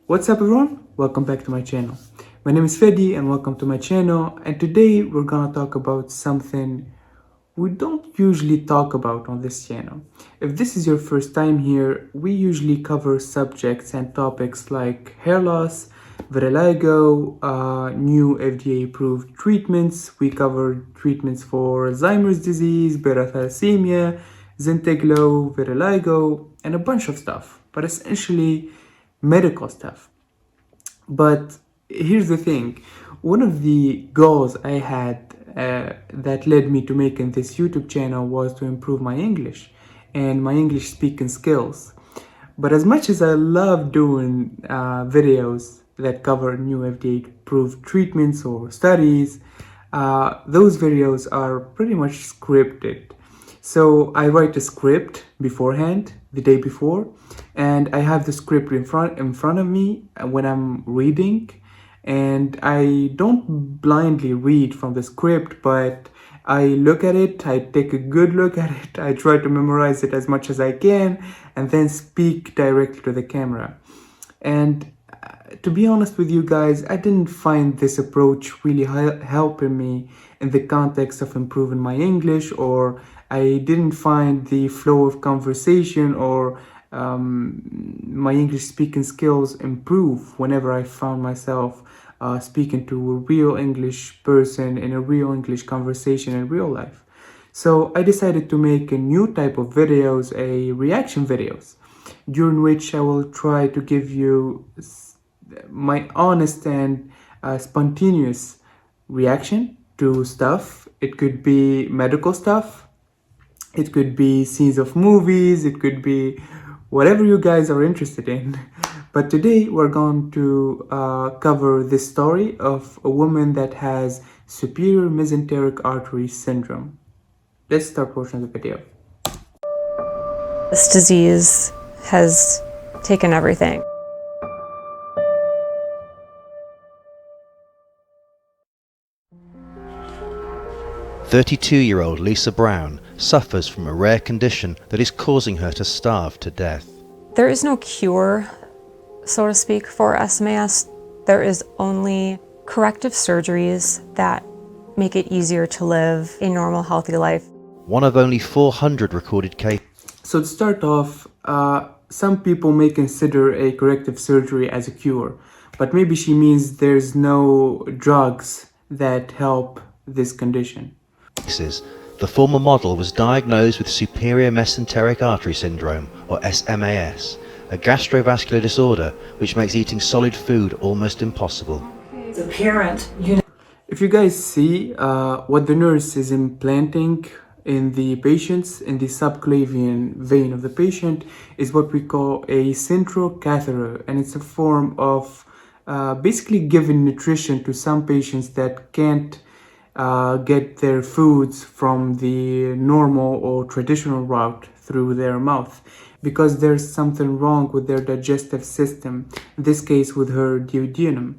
What's up everyone? Welcome back to my channel. My name is Fedi and welcome to my channel, and today we're gonna talk about something we don't usually talk about on this channel. If this is your first time here, we usually cover subjects and topics like hair loss, vitiligo, new FDA approved treatments. We cover treatments for Alzheimer's disease, beta thalassemia, Zenteglo, vitiligo, and a bunch of stuff, but essentially medical stuff. But here's the thing, one of the goals I had that led me to making this YouTube channel was to improve my English and my English speaking skills. But as much as I love doing videos that cover new FDA approved treatments or studies, those videos are pretty much scripted. So I write a script beforehand, the day before, and I have the script in front of me when I'm reading, and I don't blindly read from the script, but I look at it, I take a good look at it, I try to memorize it as much as I can, and then speak directly to the camera. And to be honest with you guys, I didn't find this approach really helping me in the context of improving my English, or I didn't find the flow of conversation or my English speaking skills improve whenever I found myself speaking to a real English person in a real English conversation in real life. So I decided to make a new type of videos, a reaction videos, during which I will try to give you my honest and spontaneous reaction to stuff. It could be medical stuff, it could be scenes of movies, it could be whatever you guys are interested in. But today we're going to cover the story of a woman that has superior mesenteric artery syndrome. Let's start watching the video. This disease has taken everything. "32-year-old Lisa Brown suffers from a rare condition that is causing her to starve to death. There is no cure, so to speak, for SMAS. There is only corrective surgeries that make it easier to live a normal, healthy life. One of only 400 recorded cases. So to start off, some people may consider a corrective surgery as a cure, but maybe she means there's no drugs that help this condition. The former model was diagnosed with superior mesenteric artery syndrome, or SMAS, a gastrovascular disorder which makes eating solid food almost impossible. As a parent, If you guys see what the nurse is implanting in the patients, in the subclavian vein of the patient, is what we call a central catheter, and it's a form of basically giving nutrition to some patients that can't get their foods from the normal or traditional route through their mouth, because there's something wrong with their digestive system, in this case with her duodenum.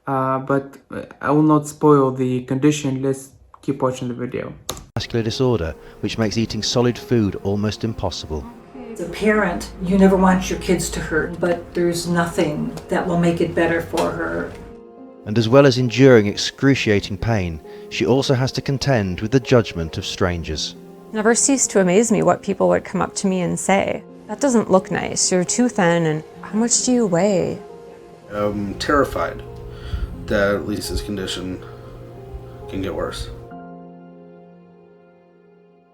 But I will not spoil the condition. Let's keep watching the video. Vascular disorder which makes eating solid food almost impossible. as a parent, you never want your kids to hurt, but there's nothing that will make it better for her. And as well as enduring excruciating pain, she also has to contend with the judgment of strangers. It never ceased to amaze me what people would come up to me and say. That doesn't look nice, you're too thin, and how much do you weigh? I'm terrified that Lisa's condition can get worse.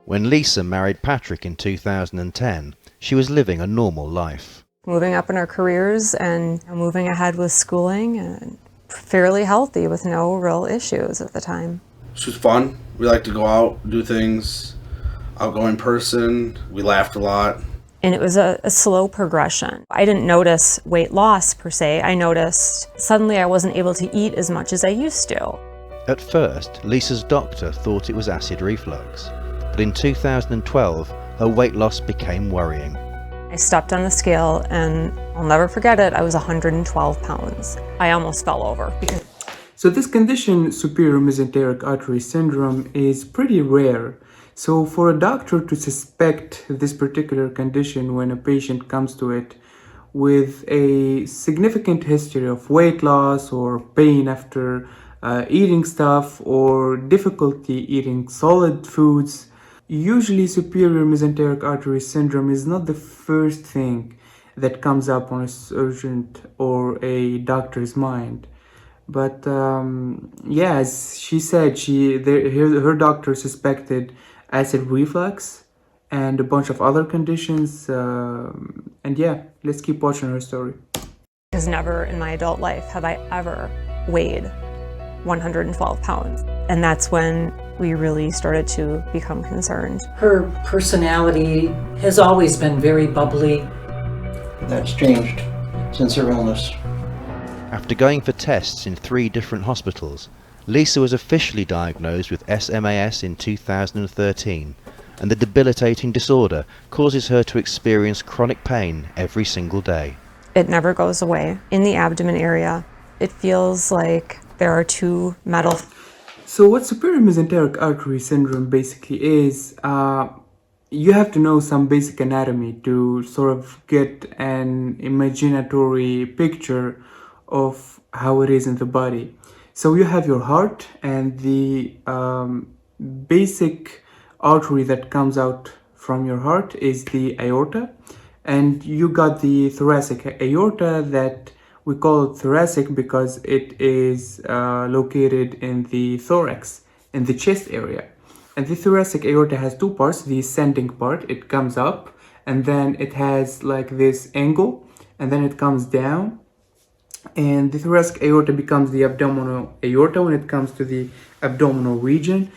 When Lisa married Patrick in 2010, she was living a normal life. Moving up in our careers and moving ahead with schooling, and fairly healthy with no real issues at the time. She was fun. We liked to go out, do things, outgoing person. We laughed a lot. And it was a slow progression. I didn't notice weight loss per se. I noticed suddenly I wasn't able to eat as much as I used to. At first, Lisa's doctor thought it was acid reflux, but in 2012, her weight loss became worrying. I stepped on the scale and I'll never forget it, I was 112 pounds. I almost fell over. So this condition, superior mesenteric artery syndrome, is pretty rare. So for a doctor to suspect this particular condition when a patient comes to it with a significant history of weight loss or pain after eating stuff or difficulty eating solid foods. Usually, superior mesenteric artery syndrome is not the first thing that comes up on a surgeon or a doctor's mind. But yeah, as she said, her doctor suspected acid reflux and a bunch of other conditions. And yeah, let's keep watching her story. Because never in my adult life have I ever weighed 112 pounds. And that's when we really started to become concerned. Her personality has always been very bubbly. That's changed since her illness. After going for tests in 3 different hospitals, Lisa was officially diagnosed with SMAS in 2013, and the debilitating disorder causes her to experience chronic pain every single day. It never goes away. In the abdomen area, it feels like there are 2 metal. So what superior mesenteric artery syndrome basically is, you have to know some basic anatomy to sort of get an imaginatory picture of how it is in the body. So you have your heart, and the basic artery that comes out from your heart is the aorta, and you got the thoracic aorta that we call it thoracic because it is located in the thorax, in the chest area. And the thoracic aorta has 2 parts. The ascending part, it comes up, and then it has like this angle, and then it comes down. And the thoracic aorta becomes the abdominal aorta when it comes to the abdominal region.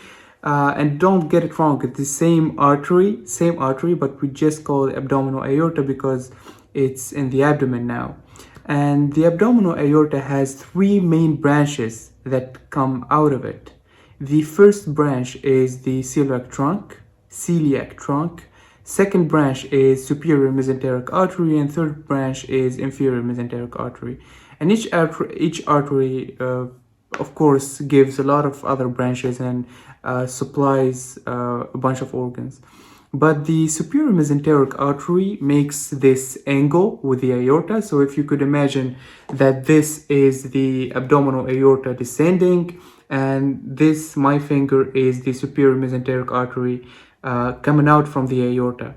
And don't get it wrong, it's the same artery, but we just call it abdominal aorta because it's in the abdomen now. And the abdominal aorta has 3 main branches that come out of it. The first branch is the celiac trunk. Second branch is superior mesenteric artery, and third branch is inferior mesenteric artery. And each artery, of course, gives a lot of other branches and supplies a bunch of organs. But the superior mesenteric artery makes this angle with the aorta. So if you could imagine that this is the abdominal aorta descending, and this, my finger, is the superior mesenteric artery coming out from the aorta.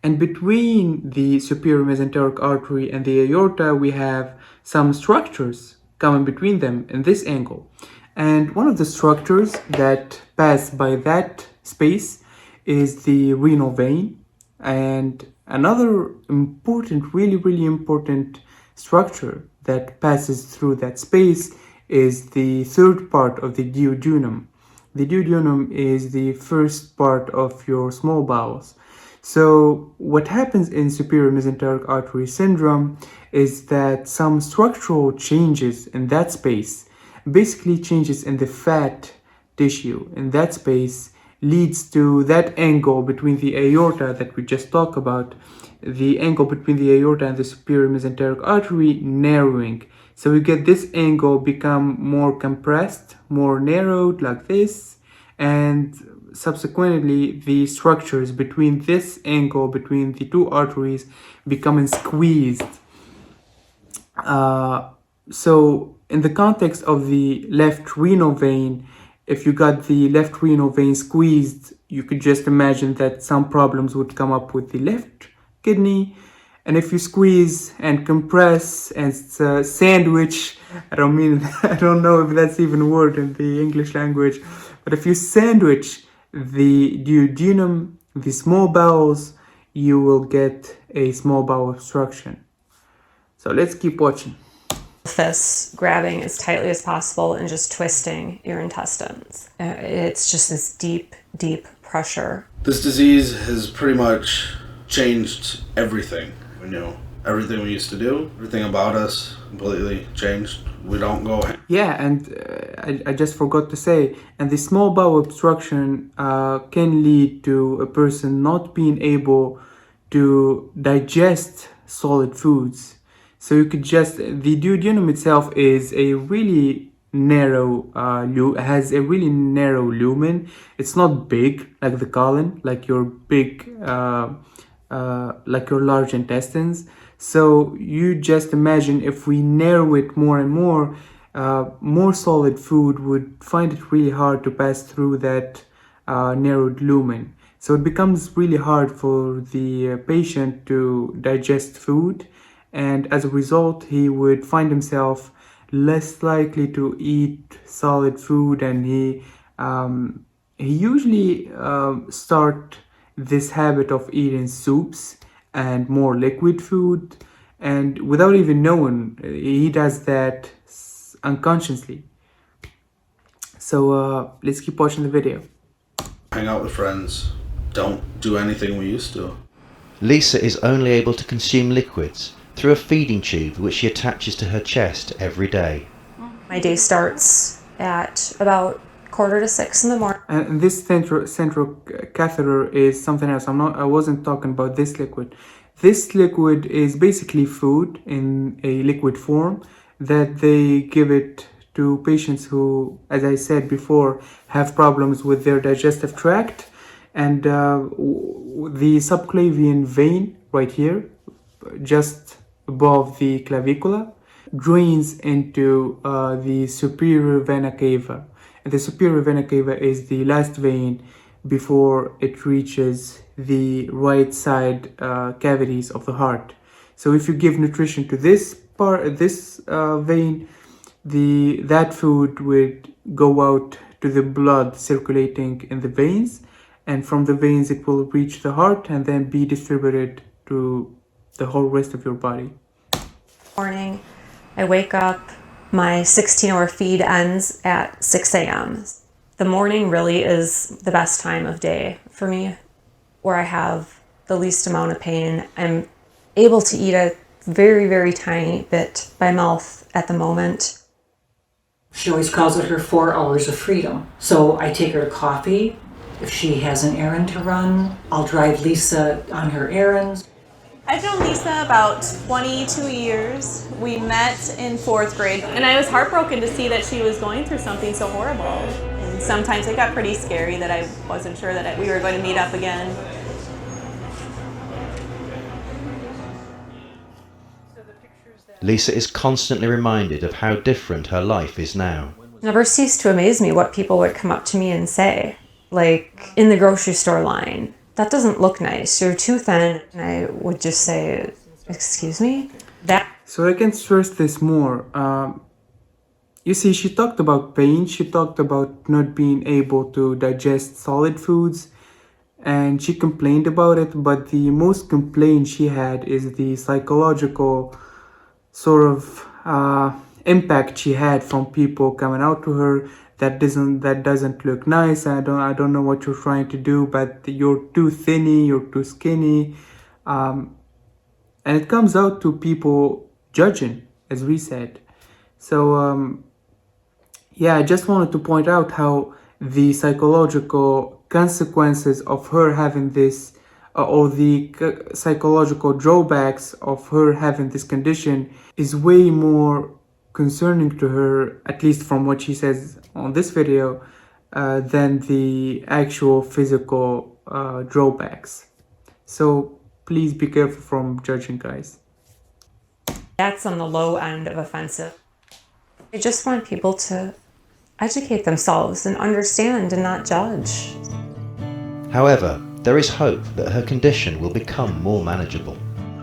And between the superior mesenteric artery and the aorta, we have some structures coming between them in this angle. And one of the structures that pass by that space is the renal vein. And another important, really important structure that passes through that space is the third part of the duodenum. The duodenum is the first part of your small bowels. So what happens in superior mesenteric artery syndrome is that some structural changes in that space, basically changes in the fat tissue in that space, leads to that angle between the aorta that we just talked about, the angle between the aorta and the superior mesenteric artery narrowing. So we get this angle become more compressed, more narrowed like this, and subsequently the structures between this angle between the 2 arteries becoming squeezed. So in the context of the left renal vein, if you got the left renal vein squeezed, you could just imagine that some problems would come up with the left kidney. And if you squeeze and compress and sandwich, I don't know if that's even a word in the English language, but if you sandwich the duodenum, the small bowels, you will get a small bowel obstruction. So let's keep watching. Fists grabbing as tightly as possible and just twisting your intestines. It's just this deep pressure. This disease has pretty much changed everything. Everything we used to do, everything about us completely changed. We don't go. Yeah, and I just forgot to say, and the small bowel obstruction can lead to a person not being able to digest solid foods. So you could just, the duodenum itself is a really narrow, has a really narrow lumen. It's not big like the colon, like your big, like your large intestines. So you just imagine if we narrow it more and more solid food would find it really hard to pass through that narrowed lumen. So it becomes really hard for the patient to digest food, and as a result, he would find himself less likely to eat solid food, and he usually start this habit of eating soups and more liquid food, and without even knowing, he does that unconsciously. So let's keep watching the video. Hang out with friends. Don't do anything we used to. Lisa is only able to consume liquids through a feeding tube which she attaches to her chest every day. My day starts at about 5:45 in the morning. And this central catheter is something else. I wasn't talking about this liquid. This liquid is basically food in a liquid form that they give it to patients who, as I said before, have problems with their digestive tract. And the subclavian vein right here, just above the clavicula, drains into the superior vena cava. And the superior vena cava is the last vein before it reaches the right side cavities of the heart. So if you give nutrition to this vein, that food would go out to the blood circulating in the veins, and from the veins it will reach the heart and then be distributed to the whole rest of your body. Morning, I wake up, my 16-hour feed ends at 6 a.m. The morning really is the best time of day for me, where I have the least amount of pain. I'm able to eat a very, very tiny bit by mouth at the moment. She always calls it her 4 hours of freedom. So I take her to coffee. If she has an errand to run, I'll drive Lisa on her errands. I've known Lisa about 22 years. We met in 4th grade, and I was heartbroken to see that she was going through something so horrible. And sometimes it got pretty scary that I wasn't sure that we were going to meet up again. Lisa is constantly reminded of how different her life is now. It never ceased to amaze me what people would come up to me and say, like in the grocery store line, "That doesn't look nice, you're too thin." And I would just say, "Excuse me?" So I can stress this more. You see, she talked about pain, she talked about not being able to digest solid foods, and she complained about it, but the most complaint she had is the psychological sort of impact she had from people coming out to her that doesn't look nice. I don't know what you're trying to do, but you're too thinny, you're too skinny, and it comes out to people judging, as we said. So yeah, I just wanted to point out how the psychological consequences of her having this or the psychological drawbacks of her having this condition is way more concerning to her, at least from what she says on this video, than the actual physical drawbacks. So please be careful from judging, guys. That's on the low end of offensive. I just want people to educate themselves and understand and not judge. However, there is hope that her condition will become more manageable.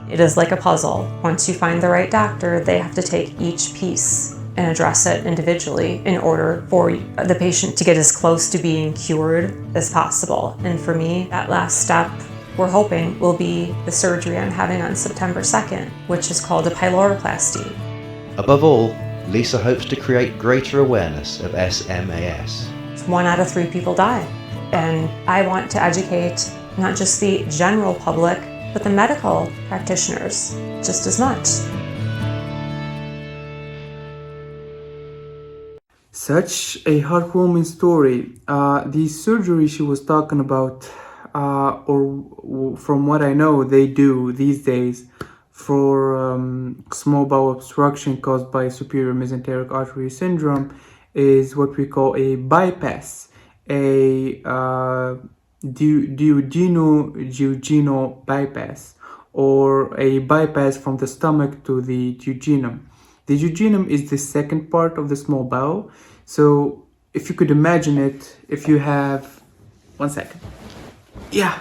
It is like a puzzle. Once you find the right doctor, they have to take each piece and address it individually in order for the patient to get as close to being cured as possible. And for me, that last step, we're hoping, will be the surgery I'm having on September 2nd, which is called a pyloroplasty. Above all, Lisa hopes to create greater awareness of SMAS. 1 out of 3 people die. And I want to educate not just the general public, but the medical practitioners just as much. Such a heartwarming story. The surgery she was talking about, or from what I know they do these days for small bowel obstruction caused by superior mesenteric artery syndrome, is what we call a bypass, a duodenal bypass, or a bypass from the stomach to the duodenum. The duodenum is the second part of the small bowel. So if you could imagine it, if you have, one second. Yeah.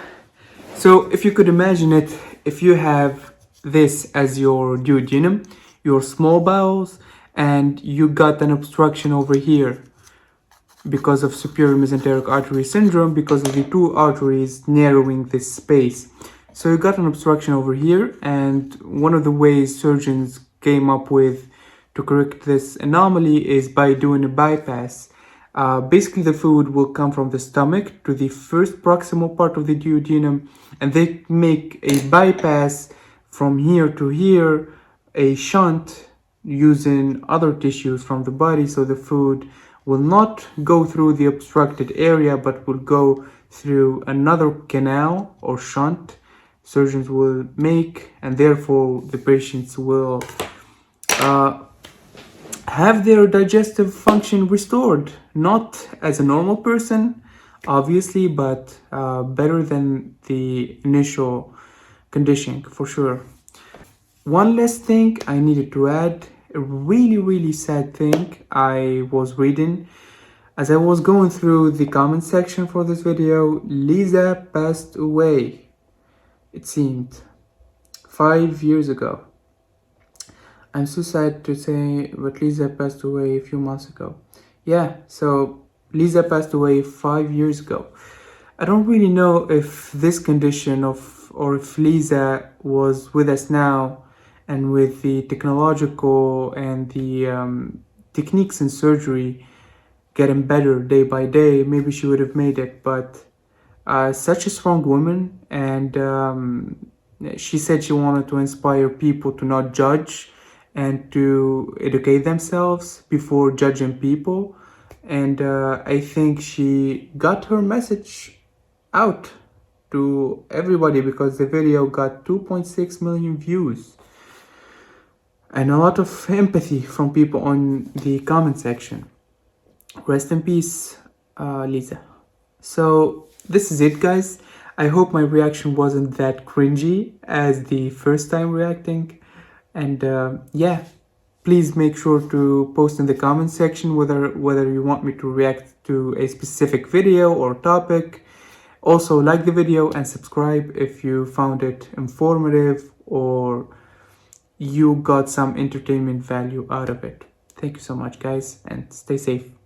So if you could imagine it, if you have this as your duodenum, your small bowels, and you got an obstruction over here because of superior mesenteric artery syndrome, because of the two arteries narrowing this space. So you got an obstruction over here, and one of the ways surgeons came up with to correct this anomaly is by doing a bypass. Basically, the food will come from the stomach to the first proximal part of the duodenum, and they make a bypass from here to here, a shunt using other tissues from the body, so the food will not go through the obstructed area but will go through another canal or shunt surgeons will make, and therefore the patients will have their digestive function restored, not as a normal person obviously, but better than the initial conditioning for sure. One last thing I needed to add, a really sad thing I was reading as I was going through the comment section for this video. Lisa passed away, it seemed, 5 years ago. I'm so sad to say, but Lisa passed away a few months ago. Yeah, so Lisa passed away 5 years ago. I don't really know if this condition or if Lisa was with us now, and with the technological and the techniques in surgery getting better day by day, maybe she would have made it. But such a strong woman, and she said she wanted to inspire people to not judge and to educate themselves before judging people. And I think she got her message out to everybody, because the video got 2.6 million views and a lot of empathy from people on the comment section. Rest in peace, Lisa. So this is it, guys. I hope my reaction wasn't that cringy as the first time reacting. And yeah, please make sure to post in the comment section whether you want me to react to a specific video or topic. Also, like the video and subscribe if you found it informative or you got some entertainment value out of it. Thank you so much, guys, and stay safe.